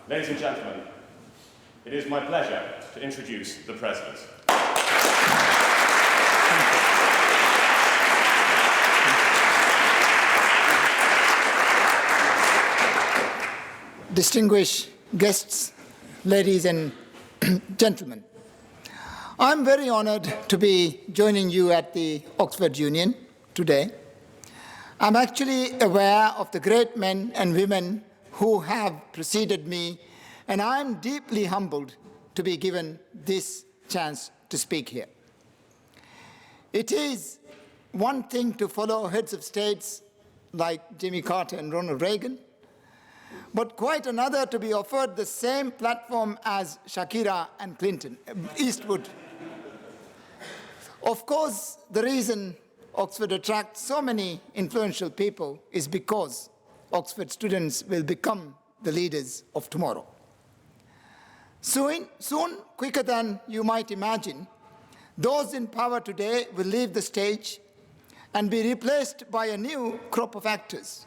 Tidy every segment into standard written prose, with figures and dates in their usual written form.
Ladies and gentlemen, it is my pleasure to introduce the President. Distinguished guests, ladies and gentlemen, I'm very honored to be joining you at the Oxford Union today. I'm actually aware of the great men and women who have preceded me, and I'm deeply humbled to be given this chance to speak here. It is one thing to follow heads of states like Jimmy Carter and Ronald Reagan, but quite another to be offered the same platform as Shakira and Eastwood. Of course, the reason Oxford attracts so many influential people is because Oxford students will become the leaders of tomorrow. Soon, quicker than you might imagine, those in power today will leave the stage and be replaced by a new crop of actors.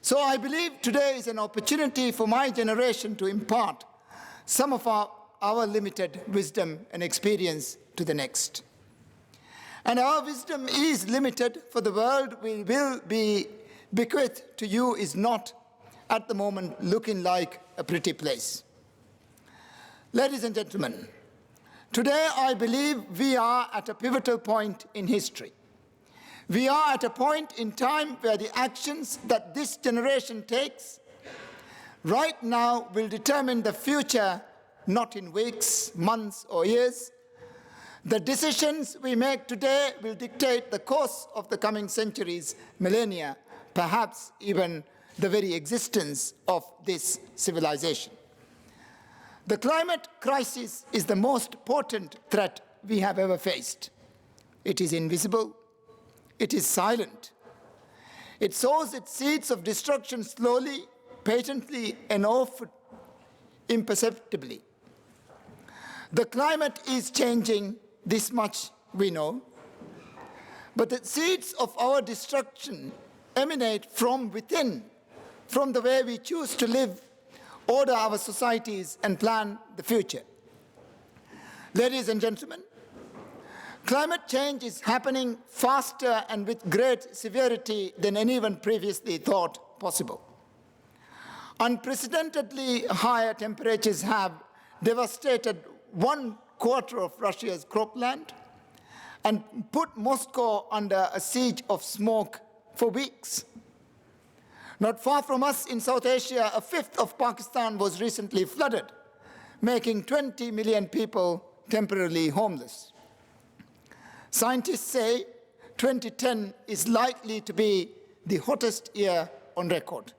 So I believe today is an opportunity for my generation to impart some of our limited wisdom and experience to the next. And our wisdom is limited, for the world we will be bequeathed to you is not, at the moment, looking like a pretty place. Ladies and gentlemen, today I believe we are at a pivotal point in history. We are at a point in time where the actions that this generation takes right now will determine the future, not in weeks, months, or years. The decisions we make today will dictate the course of the coming centuries, millennia, perhaps even the very existence of this civilization. The climate crisis is the most potent threat we have ever faced. It is invisible. It is silent. It sows its seeds of destruction slowly, patently, and often imperceptibly. The climate is changing, this much we know, but the seeds of our destruction emanate from within, from the way we choose to live, order our societies, and plan the future. Ladies and gentlemen, climate change is happening faster and with great severity than anyone previously thought possible. Unprecedentedly higher temperatures have devastated 1/4 of Russia's cropland and put Moscow under a siege of smoke for weeks. Not far from us in South Asia, a fifth of Pakistan was recently flooded, making 20 million people temporarily homeless. Scientists say 2010 is likely to be the hottest year on record.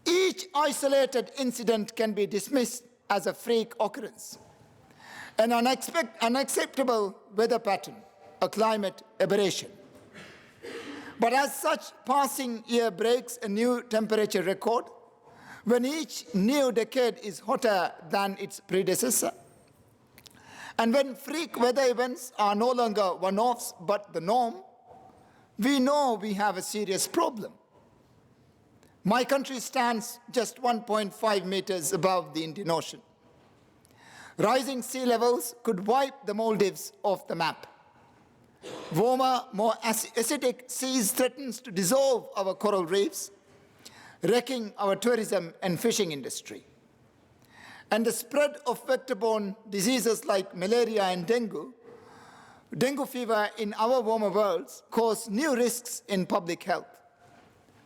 Each isolated incident can be dismissed as a freak occurrence, an unacceptable weather pattern, a climate aberration. But as such, passing year breaks a new temperature record, when each new decade is hotter than its predecessor, and when freak weather events are no longer one-offs but the norm, we know we have a serious problem. My country stands just 1.5 meters above the Indian Ocean. Rising sea levels could wipe the Maldives off the map. Warmer, more acidic seas threatens to dissolve our coral reefs, wrecking our tourism and fishing industry. And the spread of vector-borne diseases like malaria and dengue fever in our warmer worlds cause new risks in public health.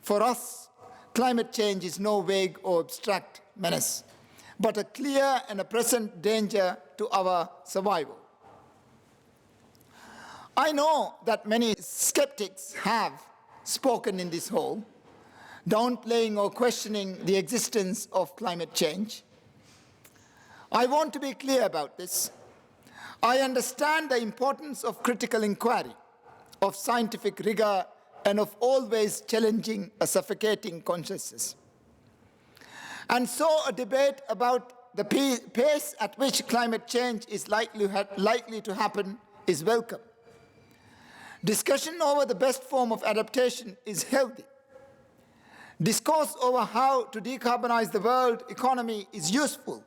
For us, climate change is no vague or abstract menace, but a clear and a present danger to our survival. I know that many skeptics have spoken in this hall, downplaying or questioning the existence of climate change. I want to be clear about this. I understand the importance of critical inquiry, of scientific rigor, and of always challenging a suffocating consciousness. And so a debate about the pace at which climate change is likely to happen is welcome. Discussion over the best form of adaptation is healthy. Discourse over how to decarbonize the world economy is useful.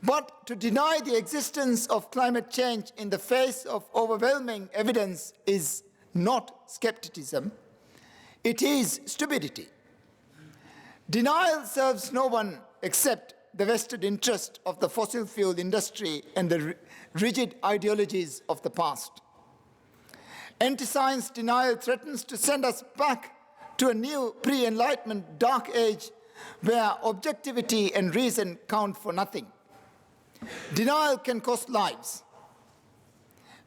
But to deny the existence of climate change in the face of overwhelming evidence is not skepticism, it is stupidity. Denial serves no one except the vested interest of the fossil fuel industry and the rigid ideologies of the past. Anti-science denial threatens to send us back to a new pre-Enlightenment dark age where objectivity and reason count for nothing. Denial can cost lives.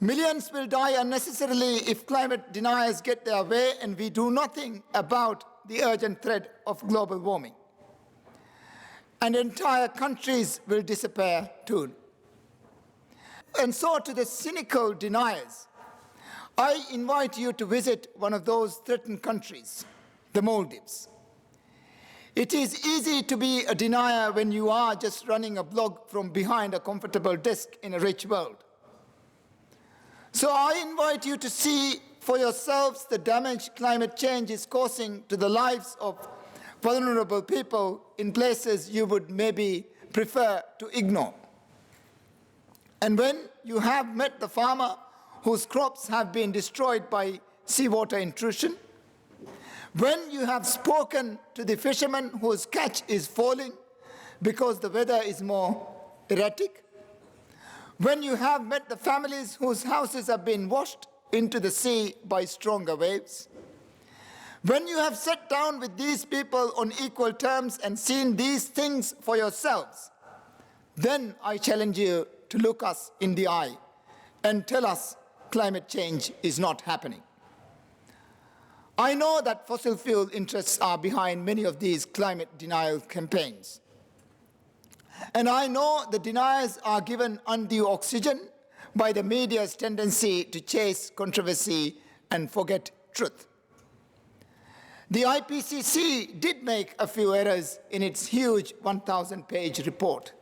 Millions will die unnecessarily if climate deniers get their way and we do nothing about the urgent threat of global warming. And entire countries will disappear too. And so to the cynical deniers, I invite you to visit one of those threatened countries, the Maldives. It is easy to be a denier when you are just running a blog from behind a comfortable desk in a rich world. So I invite you to see for yourselves the damage climate change is causing to the lives of vulnerable people in places you would maybe prefer to ignore. And when you have met the farmer whose crops have been destroyed by seawater intrusion, when you have spoken to the fisherman whose catch is falling because the weather is more erratic, when you have met the families whose houses have been washed into the sea by stronger waves, when you have sat down with these people on equal terms and seen these things for yourselves, then I challenge you to look us in the eye and tell us climate change is not happening. I know that fossil fuel interests are behind many of these climate denial campaigns. And I know the deniers are given undue oxygen by the media's tendency to chase controversy and forget truth. The IPCC did make a few errors in its huge 1,000-page report.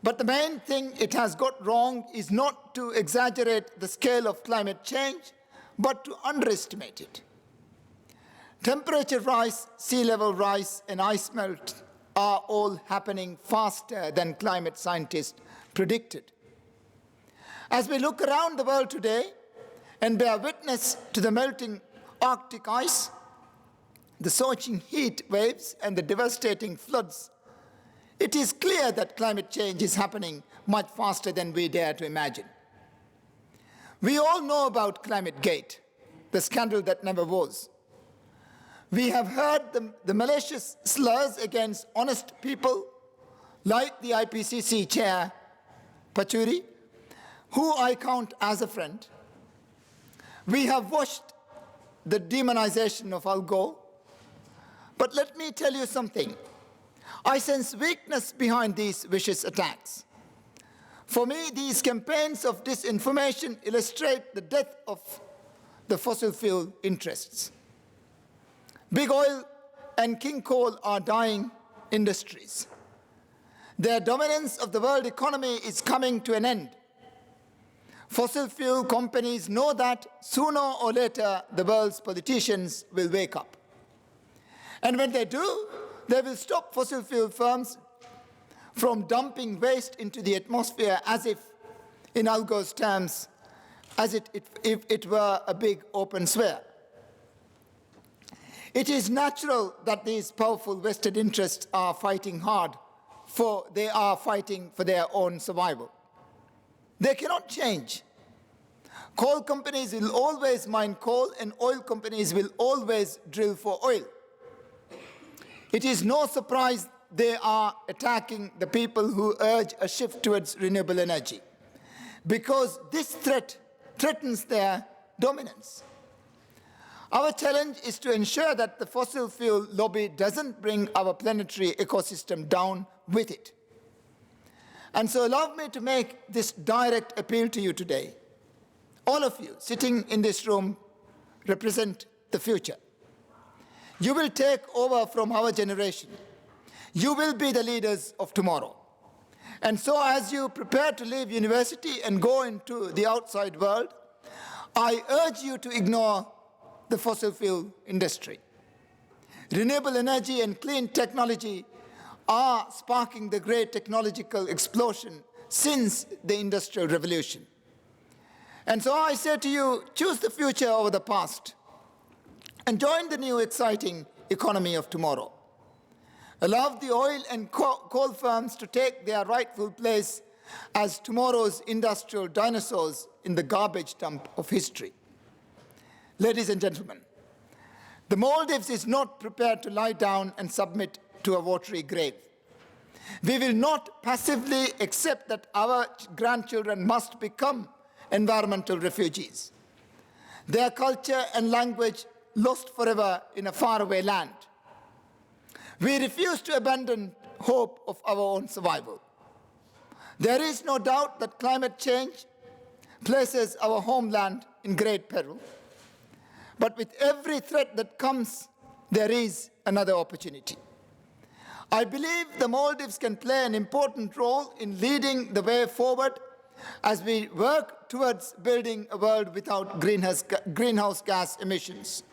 But the main thing it has got wrong is not to exaggerate the scale of climate change, but to underestimate it. Temperature rise, sea level rise, and ice melt are all happening faster than climate scientists predicted. As we look around the world today and bear witness to the melting Arctic ice, the scorching heat waves, and the devastating floods, it is clear that climate change is happening much faster than we dare to imagine. We all know about ClimateGate, the scandal that never was. We have heard the malicious slurs against honest people, like the IPCC chair, Pachauri, who I count as a friend. We have watched the demonization of Al Gore. But let me tell you something. I sense weakness behind these vicious attacks. For me, these campaigns of disinformation illustrate the death of the fossil fuel interests. Big oil and king coal are dying industries. Their dominance of the world economy is coming to an end. Fossil fuel companies know that sooner or later the world's politicians will wake up. And when they do, they will stop fossil fuel firms from dumping waste into the atmosphere as if, in Al Gore's terms, as if it were a big open sphere. It is natural that these powerful vested interests are fighting hard, for they are fighting for their own survival. They cannot change. Coal companies will always mine coal, and oil companies will always drill for oil. It is no surprise they are attacking the people who urge a shift towards renewable energy, because this threat threatens their dominance. Our challenge is to ensure that the fossil fuel lobby doesn't bring our planetary ecosystem down with it. And so allow me to make this direct appeal to you today. All of you sitting in this room represent the future. You will take over from our generation. You will be the leaders of tomorrow. And so as you prepare to leave university and go into the outside world, I urge you to ignore the fossil fuel industry. Renewable energy and clean technology are sparking the great technological explosion since the Industrial Revolution. And so I say to you, choose the future over the past and join the new exciting economy of tomorrow. Allow the oil and coal firms to take their rightful place as tomorrow's industrial dinosaurs in the garbage dump of history. Ladies and gentlemen, the Maldives is not prepared to lie down and submit to a watery grave. We will not passively accept that our grandchildren must become environmental refugees, their culture and language lost forever in a faraway land. We refuse to abandon hope of our own survival. There is no doubt that climate change places our homeland in great peril. But with every threat that comes, there is another opportunity. I believe the Maldives can play an important role in leading the way forward as we work towards building a world without greenhouse gas emissions.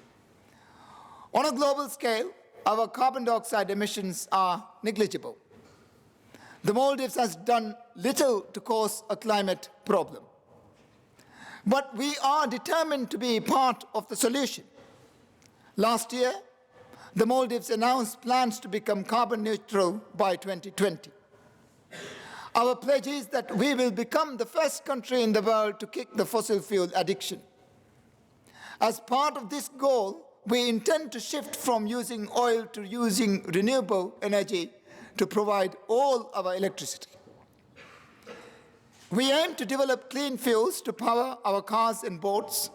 On a global scale, our carbon dioxide emissions are negligible. The Maldives has done little to cause a climate problem. But we are determined to be part of the solution. Last year, the Maldives announced plans to become carbon neutral by 2020. Our pledge is that we will become the first country in the world to kick the fossil fuel addiction. As part of this goal, we intend to shift from using oil to using renewable energy to provide all our electricity. We aim to develop clean fuels to power our cars and boats,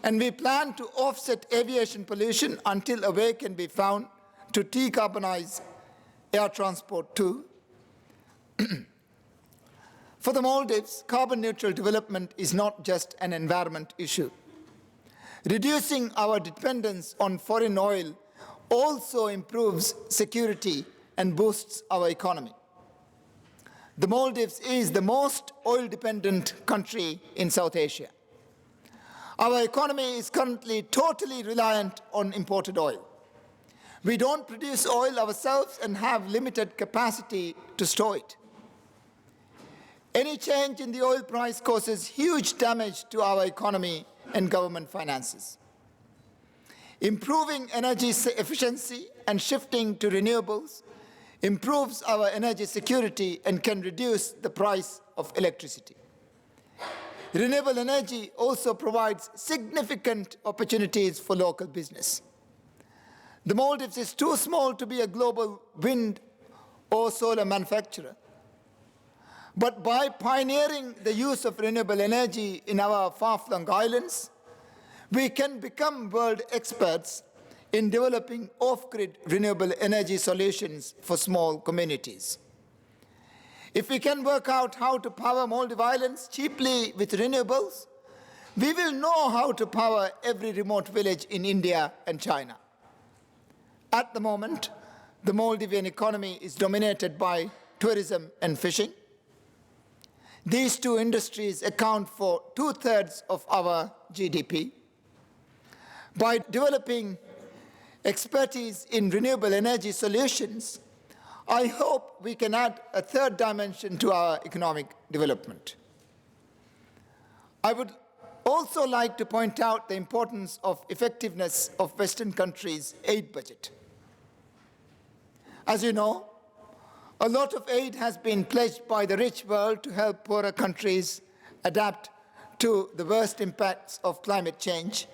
and we plan to offset aviation pollution until a way can be found to decarbonize air transport too. For the Maldives, carbon neutral development is not just an environment issue. Reducing our dependence on foreign oil also improves security and boosts our economy. The Maldives is the most oil-dependent country in South Asia. Our economy is currently totally reliant on imported oil. We don't produce oil ourselves and have limited capacity to store it. Any change in the oil price causes huge damage to our economy and government finances. Improving energy efficiency and shifting to renewables improves our energy security and can reduce the price of electricity. Renewable energy also provides significant opportunities for local business. The Maldives is too small to be a global wind or solar manufacturer. But by pioneering the use of renewable energy in our far-flung islands, we can become world experts in developing off-grid renewable energy solutions for small communities. If we can work out how to power Maldive Islands cheaply with renewables, we will know how to power every remote village in India and China. At the moment, the Maldivian economy is dominated by tourism and fishing. These two industries account for 2/3 of our GDP. By developing expertise in renewable energy solutions, I hope we can add a third dimension to our economic development. I would also like to point out the importance of effectiveness of Western countries' aid budget. As you know, a lot of aid has been pledged by the rich world to help poorer countries adapt to the worst impacts of climate change.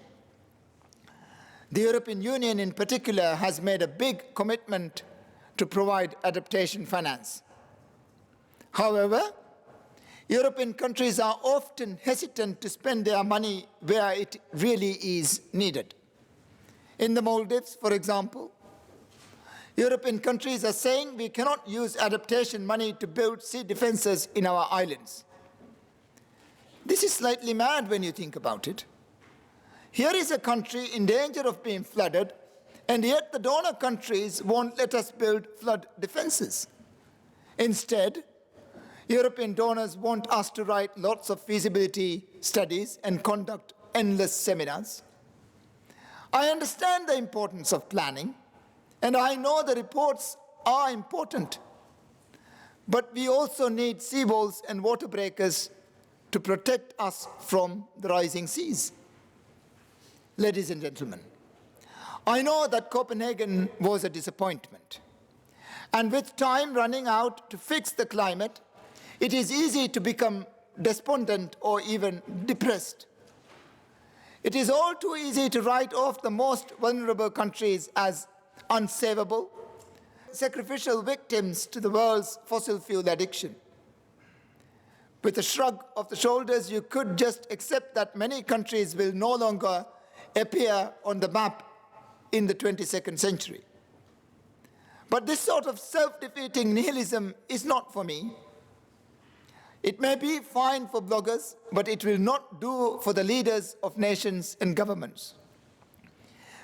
The European Union in particular has made a big commitment to provide adaptation finance. However, European countries are often hesitant to spend their money where it really is needed. In the Maldives, for example, European countries are saying we cannot use adaptation money to build sea defenses in our islands. This is slightly mad when you think about it. Here is a country in danger of being flooded, and yet the donor countries won't let us build flood defenses. Instead, European donors want us to write lots of feasibility studies and conduct endless seminars. I understand the importance of planning, And I know the reports are important, but we also need seawalls and water breakers to protect us from the rising seas. Ladies and gentlemen, I know that Copenhagen was a disappointment. And with time running out to fix the climate, it is easy to become despondent or even depressed. It is all too easy to write off the most vulnerable countries as unsavable, sacrificial victims to the world's fossil fuel addiction. With a shrug of the shoulders, you could just accept that many countries will no longer appear on the map in the 22nd century. But this sort of self-defeating nihilism is not for me. It may be fine for bloggers, but it will not do for the leaders of nations and governments.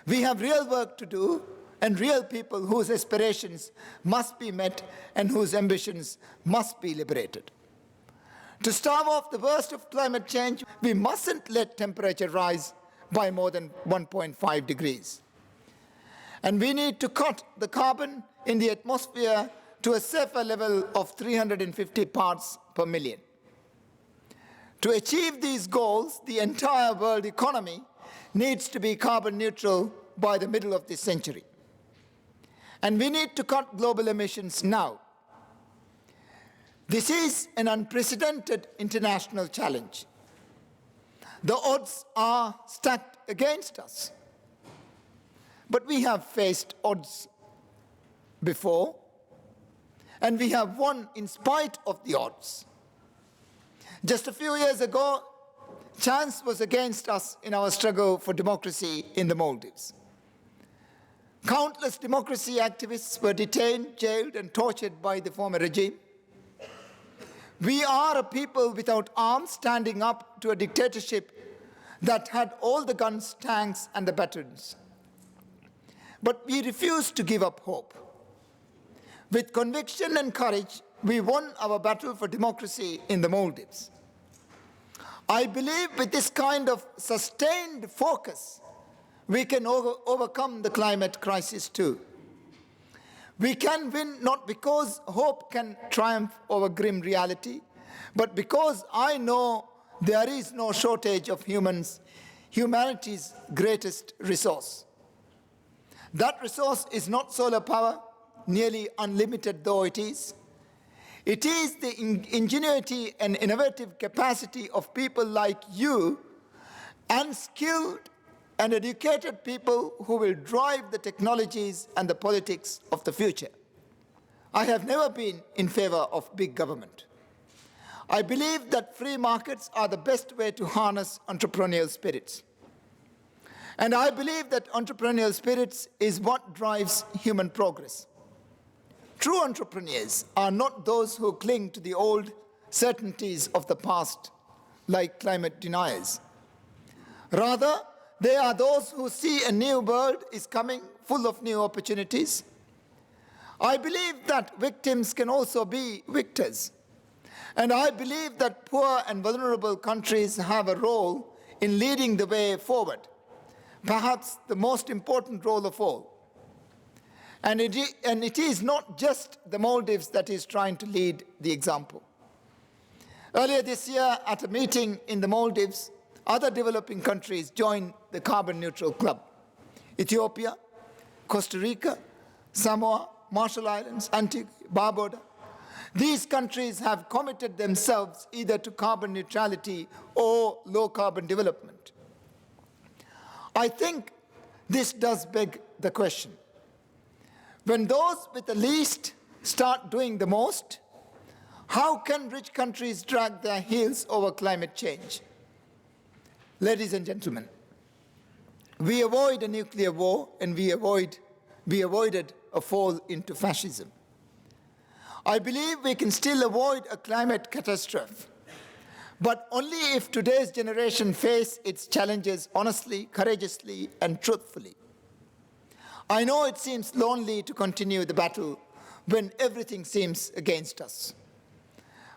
We have real work to do and real people whose aspirations must be met and whose ambitions must be liberated. To stave off the worst of climate change, we mustn't let temperature rise by more than 1.5 degrees. And we need to cut the carbon in the atmosphere to a safer level of 350 parts per million. To achieve these goals, the entire world economy needs to be carbon neutral by the middle of this century. And we need to cut global emissions now. This is an unprecedented international challenge. The odds are stacked against us. But we have faced odds before, and we have won in spite of the odds. Just a few years ago, chance was against us in our struggle for democracy in the Maldives. Countless democracy activists were detained, jailed, and tortured by the former regime. We are a people without arms standing up to a dictatorship that had all the guns, tanks, and the batons. But we refused to give up hope. With conviction and courage, we won our battle for democracy in the Maldives. I believe with this kind of sustained focus, we can overcome the climate crisis too. We can win not because hope can triumph over grim reality, but because I know there is no shortage of humanity's greatest resource. That resource is not solar power, nearly unlimited though it is. It is the ingenuity and innovative capacity of people like you and skilled and educated people who will drive the technologies and the politics of the future. I have never been in favor of big government. I believe that free markets are the best way to harness entrepreneurial spirits. And I believe that entrepreneurial spirits is what drives human progress. True entrepreneurs are not those who cling to the old certainties of the past, like climate deniers. Rather, they are those who see a new world is coming, full of new opportunities. I believe that victims can also be victors. And I believe that poor and vulnerable countries have a role in leading the way forward, perhaps the most important role of all. And it is not just the Maldives that is trying to lead the example. Earlier this year, at a meeting in the Maldives, other developing countries joined the carbon neutral club. Ethiopia, Costa Rica, Samoa, Marshall Islands, Antigua, Barbuda. These countries have committed themselves either to carbon neutrality or low carbon development. I think this does beg the question. When those with the least start doing the most, how can rich countries drag their heels over climate change? Ladies and gentlemen, we avoid a nuclear war and we avoided a fall into fascism. I believe we can still avoid a climate catastrophe, but only if today's generation face its challenges honestly, courageously, and truthfully. I know it seems lonely to continue the battle when everything seems against us.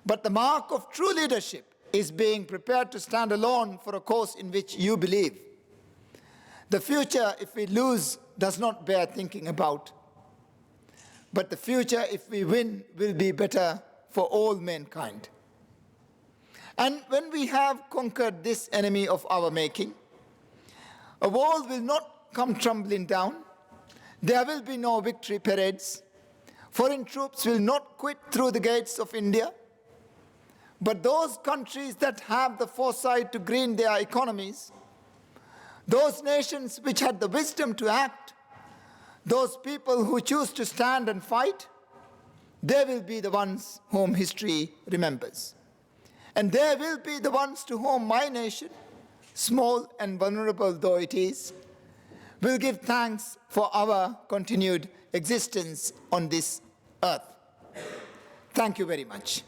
But the mark of true leadership is being prepared to stand alone for a cause in which you believe. The future, if we lose, does not bear thinking about. but the future, if we win, will be better for all mankind. And when we have conquered this enemy of our making, a wall will not come tumbling down. There will be no victory parades. Foreign troops will not quit through the gates of India. But those countries that have the foresight to green their economies, those nations which had the wisdom to act, those people who choose to stand and fight, they will be the ones whom history remembers. And they will be the ones to whom my nation, small and vulnerable though it is, will give thanks for our continued existence on this earth. Thank you very much.